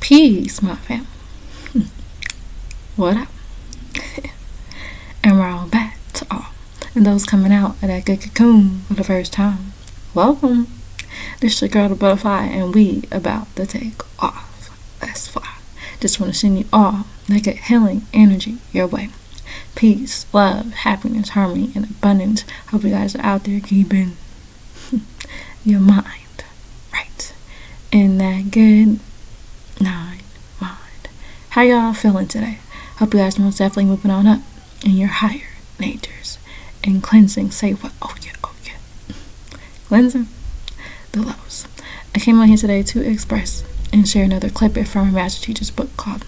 Peace, my family. What up? And we're all back to all. And those coming out of that good cocoon for the first time, welcome. This your girl, the butterfly, and we about to take off. Let's fly. Just want to send you all that good healing energy your way. Peace, love, happiness, harmony, and abundance. Hope you guys are out there keeping your mind right in that good mind. How y'all feeling today? Hope you guys most definitely moving on up in your higher natures and cleansing. Say what? Oh yeah. Cleansing the lows. I came on here today to express and share another clip from a master teacher's book called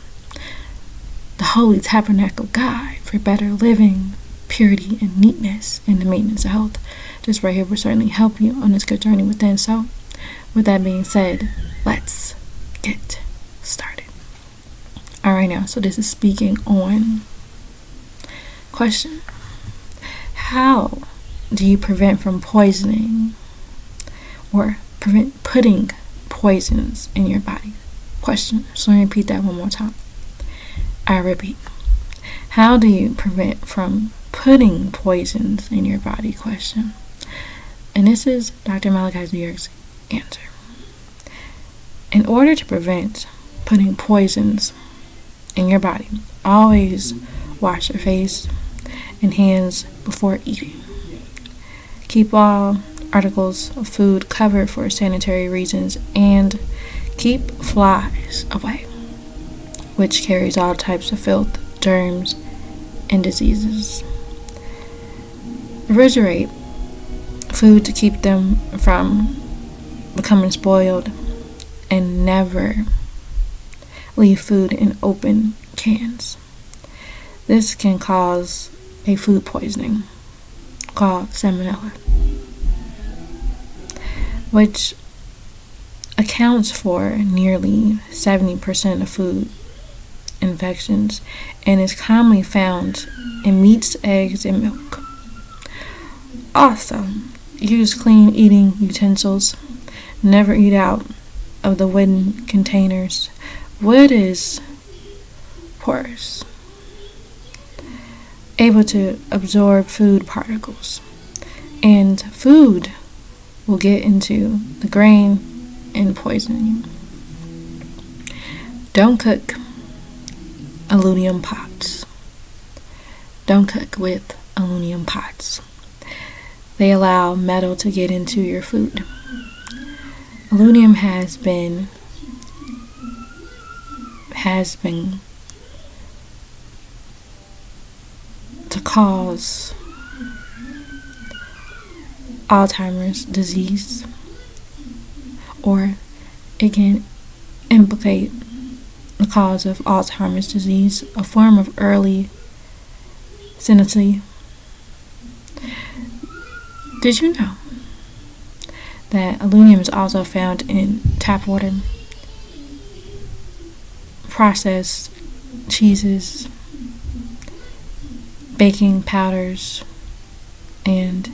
The Holy Tabernacle Guide for Better Living, Purity, and Neatness in the Maintenance of Health. This right here will certainly help you on this good journey within. So, with that being said, let's get started. Alright now, so this is speaking on question. How do you prevent from poisoning or prevent putting poisons in your body? Question. So let me repeat that one more time. I repeat. How do you prevent from putting poisons in your body? Question. And this is Dr. Malachi's answer. In order to prevent putting poisons in your body, always wash your face and hands before eating. Keep all articles of food covered for sanitary reasons, and keep flies away, which carries all types of filth, germs, and diseases. Refrigerate food to keep them from becoming spoiled, and never leave food in open cans. This can cause a food poisoning called salmonella, which accounts for nearly 70% of food infections and is commonly found in meats, eggs, and milk. Also, use clean eating utensils. Never eat out of the wooden containers. Wood is porous, able to absorb food particles, and food will get into the grain and poison you. Don't cook aluminum pots. Don't cook with aluminum pots. They allow metal to get into your food. Aluminum has been to cause Alzheimer's disease, or it can implicate the cause of Alzheimer's disease, a form of early senility. Did you know that aluminum is also found in tap water, processed cheeses, baking powders, and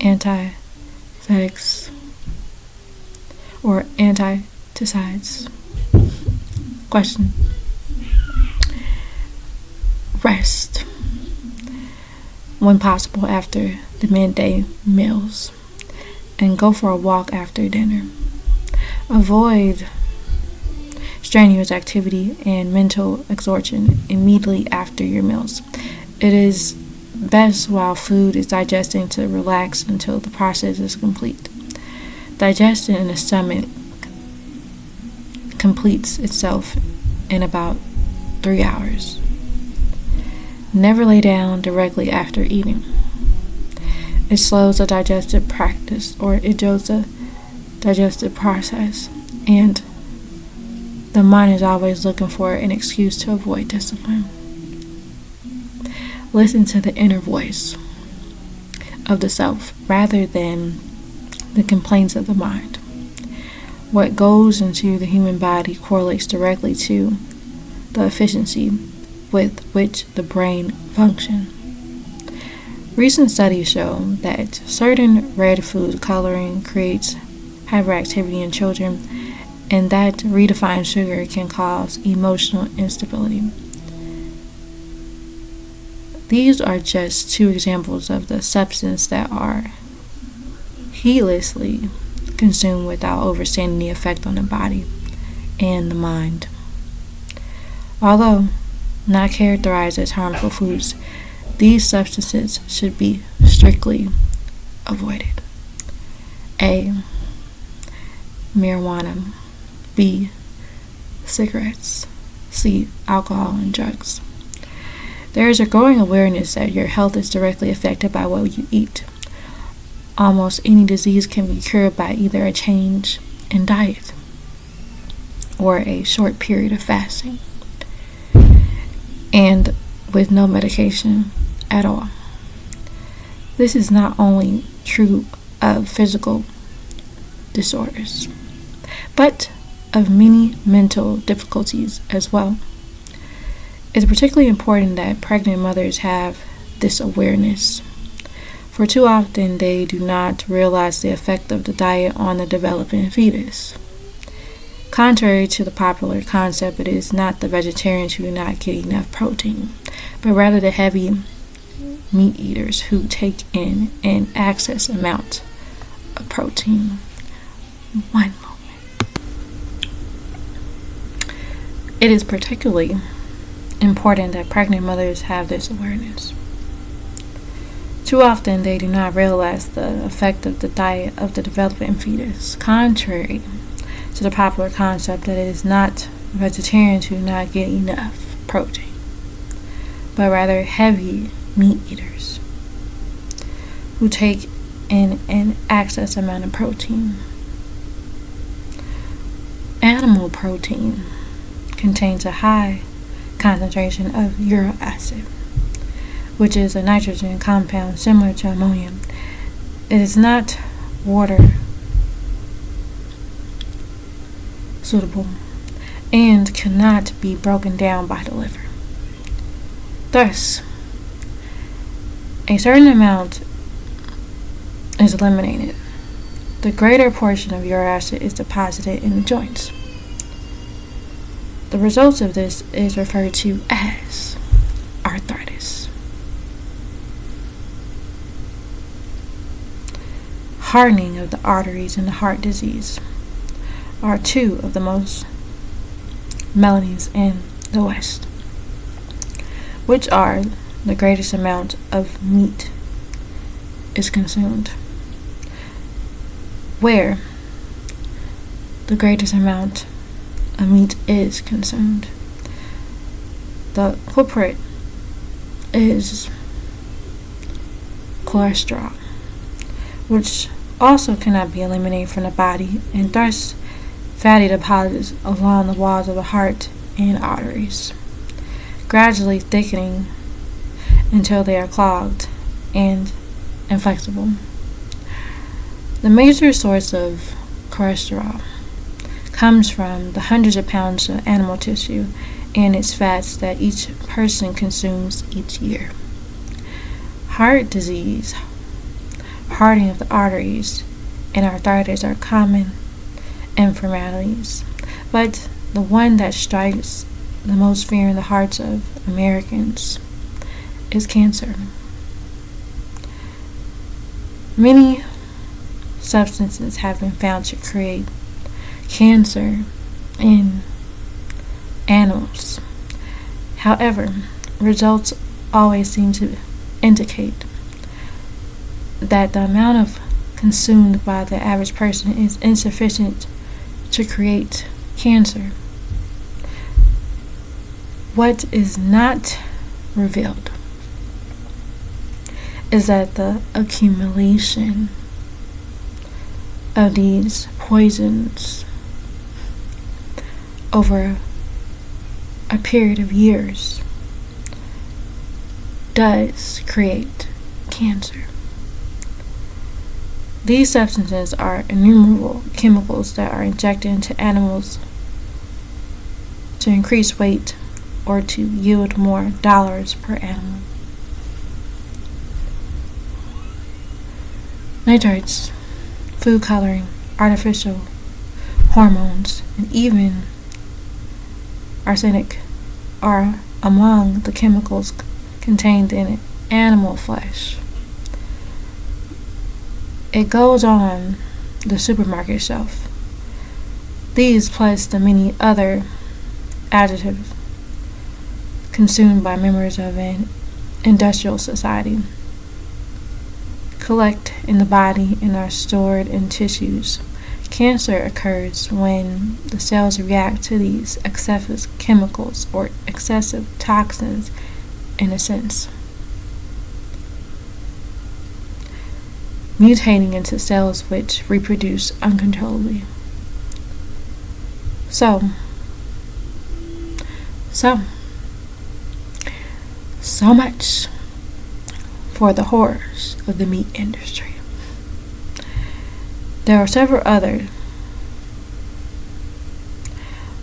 antibiotics or anticides? Question. Rest when possible after the midday meals, and go for a walk after dinner. Avoid strenuous activity and mental exhaustion immediately after your meals. It is best while food is digesting to relax until the process is complete. Digestion in the stomach completes itself in about 3 hours. Never lay down directly after eating. It slows the digestive practice, or it jolts the digestive process, and the mind is always looking for an excuse to avoid discipline. Listen to the inner voice of the self rather than the complaints of the mind. What goes into the human body correlates directly to the efficiency with which the brain functions. Recent studies show that certain red food coloring creates hyperactivity in children and that redefined sugar can cause emotional instability. These are just two examples of the substances that are heedlessly consumed without understanding the effect on the body and the mind. Although not characterized as harmful foods, these substances should be strictly avoided. A. Marijuana. B. Cigarettes. C. Alcohol and drugs. There is a growing awareness that your health is directly affected by what you eat. Almost any disease can be cured by either a change in diet or a short period of fasting, and with no medication at all. This is not only true of physical disorders, but of many mental difficulties as well. It's particularly important that pregnant mothers have this awareness, for too often they do not realize the effect of the diet on the developing fetus. Contrary to the popular concept, it is not the vegetarians who do not get enough protein, but rather the heavy meat eaters who take in an excess amount of protein. One moment. It is particularly important that pregnant mothers have this awareness. Too often they do not realize the effect of the diet of the developing fetus, contrary to the popular concept that it is not vegetarians who do not get enough protein, but rather heavy meat eaters who take in an excess amount of protein. Animal protein contains a high concentration of uric acid, which is a nitrogen compound similar to ammonia. It is not water suitable and cannot be broken down by the liver. Thus, a certain amount is eliminated. The greater portion of uric acid is deposited in the joints. The results of this is referred to as arthritis. Hardening of the arteries and the heart disease are two of the most maladies in the West, which are the greatest amount of meat is consumed. Where the greatest amount of meat is consumed, the culprit is cholesterol, which also cannot be eliminated from the body, and thus fatty deposits along the walls of the heart and arteries, gradually thickening until they are clogged and inflexible. The major source of cholesterol comes from the hundreds of pounds of animal tissue and its fats that each person consumes each year. Heart disease, hardening of the arteries, and arthritis are common infirmities, but the one that strikes the most fear in the hearts of Americans is cancer. Many substances have been found to create cancer in animals. However, results always seem to indicate that the amount of consumed by the average person is insufficient to create cancer. What is not revealed is that the accumulation of these poisons over a period of years does create cancer. These substances are innumerable chemicals that are injected into animals to increase weight or to yield more dollars per animal. Nitrates, food coloring, artificial hormones, and even arsenic are among the chemicals contained in animal flesh. It goes on the supermarket shelf. These, plus the many other additives consumed by members of an industrial society, collect in the body and are stored in tissues. Cancer occurs when the cells react to these excessive chemicals or excessive toxins, in a sense, mutating into cells which reproduce uncontrollably. So much for the horrors of the meat industry. There are several others.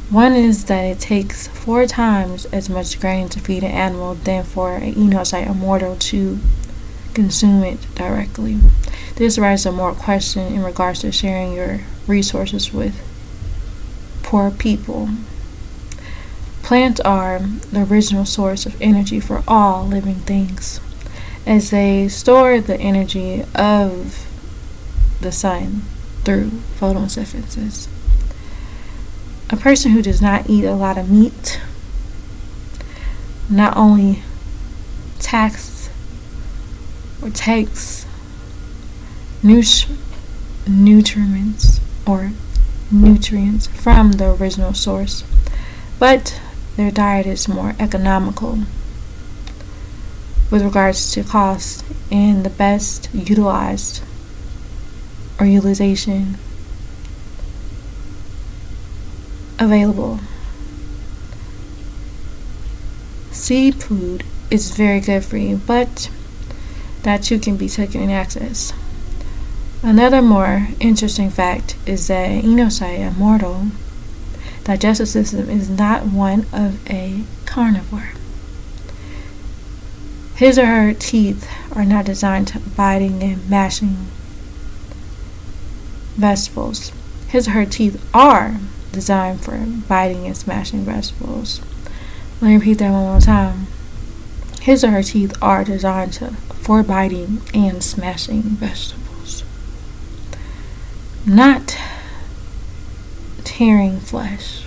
One is that it takes 4 times as much grain to feed an animal than for an enocyte or mortal to consume it directly. This raises a more question in regards to sharing your resources with poor people. Plants are the original source of energy for all living things, as they store the energy of the sun through photosynthesis. A person who does not eat a lot of meat not only takes nutrients from the original source, but their diet is more economical with regards to cost and the best utilization available. Seafood is very good for you, but that too can be taken in excess. Another more interesting fact is that enocyte, a mortal digestive system, is not one of a carnivore. His or her teeth are not designed to biting and mashing vegetables. His or her teeth are designed for biting and smashing vegetables. Let me repeat that one more time. His or her teeth are designed for biting and smashing vegetables, not tearing flesh,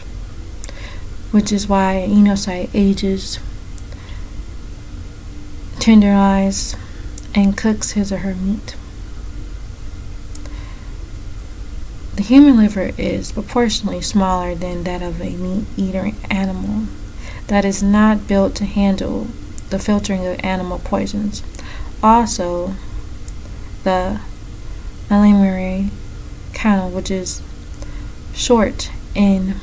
which is why an enocyte ages, tenderizes, and cooks his or her meat. The human liver is proportionally smaller than that of a meat-eating animal that is not built to handle the filtering of animal poisons. Also, the mammary canal, which is short in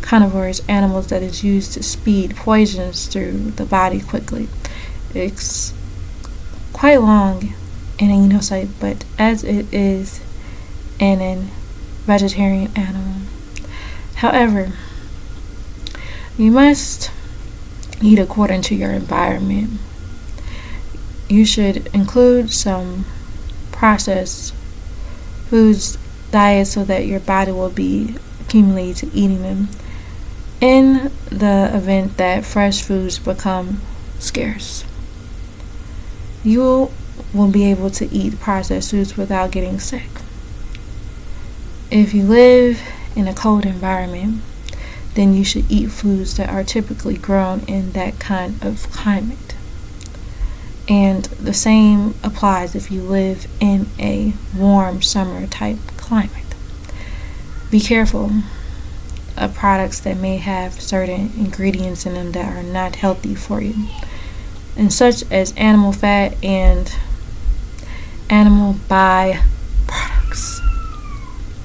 carnivorous animals that is used to speed poisons through the body quickly. It's quite long in an enocyte, but as it is in a vegetarian animal. However, you must eat according to your environment. You should include some processed foods diet so that your body will be accumulated to eating them in the event that fresh foods become scarce. You will be able to eat processed foods without getting sick. If you live in a cold environment, then you should eat foods that are typically grown in that kind of climate. And the same applies if you live in a warm summer type climate. Be careful of products that may have certain ingredients in them that are not healthy for you, and such as animal fat and animal byproducts.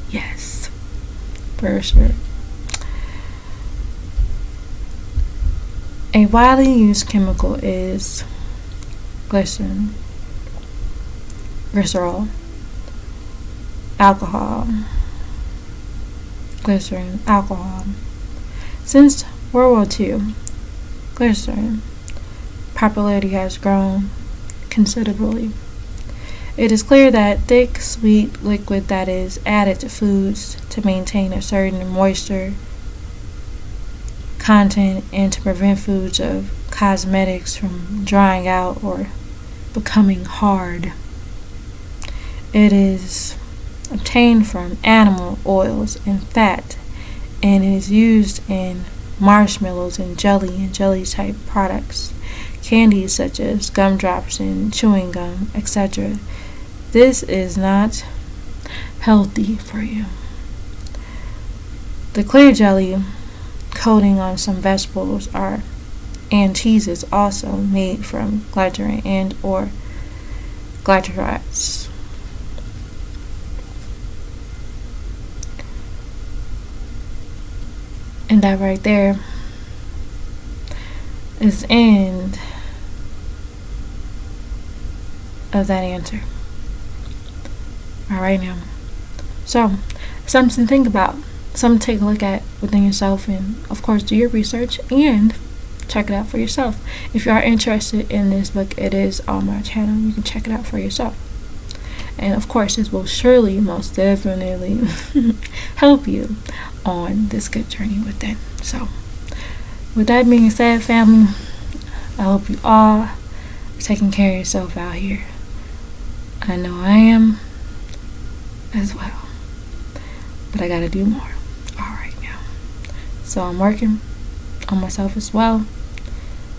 Yes, for sure. A widely used chemical is glycerol, alcohol. Glycerin, alcohol. Since World War II, glycerin popularity has grown considerably. It is clear that thick, sweet liquid that is added to foods to maintain a certain moisture content and to prevent foods of cosmetics from drying out or becoming hard. It is obtained from animal oils and fat, and it is used in marshmallows and jelly type products, candies such as gumdrops and chewing gum, etc. This is not healthy for you. The clear jelly coating on some vegetables and cheeses also made from glycerin and or glycerides. And that right there is the end of that answer. Alright now. So, something to think about. Something to take a look at within yourself, and of course do your research and check it out for yourself. If you are interested in this book, it is on my channel. You can check it out for yourself. And of course, this will surely, most definitely help you on this good journey within. So, with that being said, family, I hope you all are taking care of yourself out here. I know I am as well. But I gotta do more. Alright now. So I'm working on myself as well,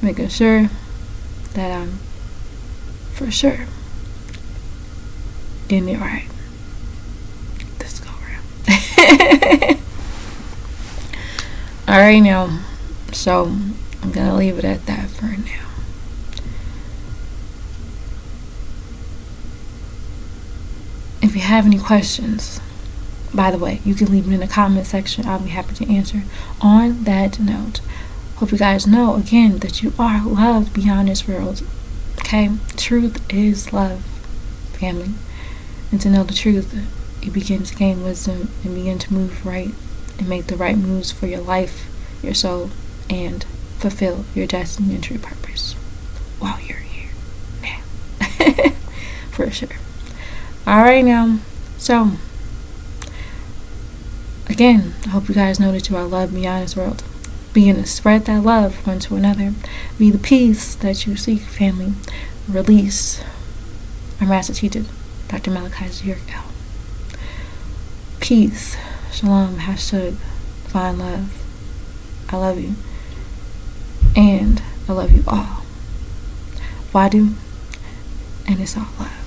making sure that I'm for sure getting it right this go around. Alright now. So I'm gonna leave it at that for now. If you have any questions, by the way, you can leave it in the comment section. I'll be happy to answer. On that note, hope you guys know again that you are loved beyond this world. Okay? Truth is love, family. And to know the truth, you begin to gain wisdom and begin to move right and make the right moves for your life, your soul, and fulfill your destiny and true purpose while you're here now. For sure. Alright now. So, again, I hope you guys know that you are loved beyond this world. Begin to spread that love one to another. Be the peace that you seek, family. Release our master teacher, Dr. Malachi L. Peace. Shalom. Hashtag divine love. I love you. And I love you all. Wadu. And it's all love.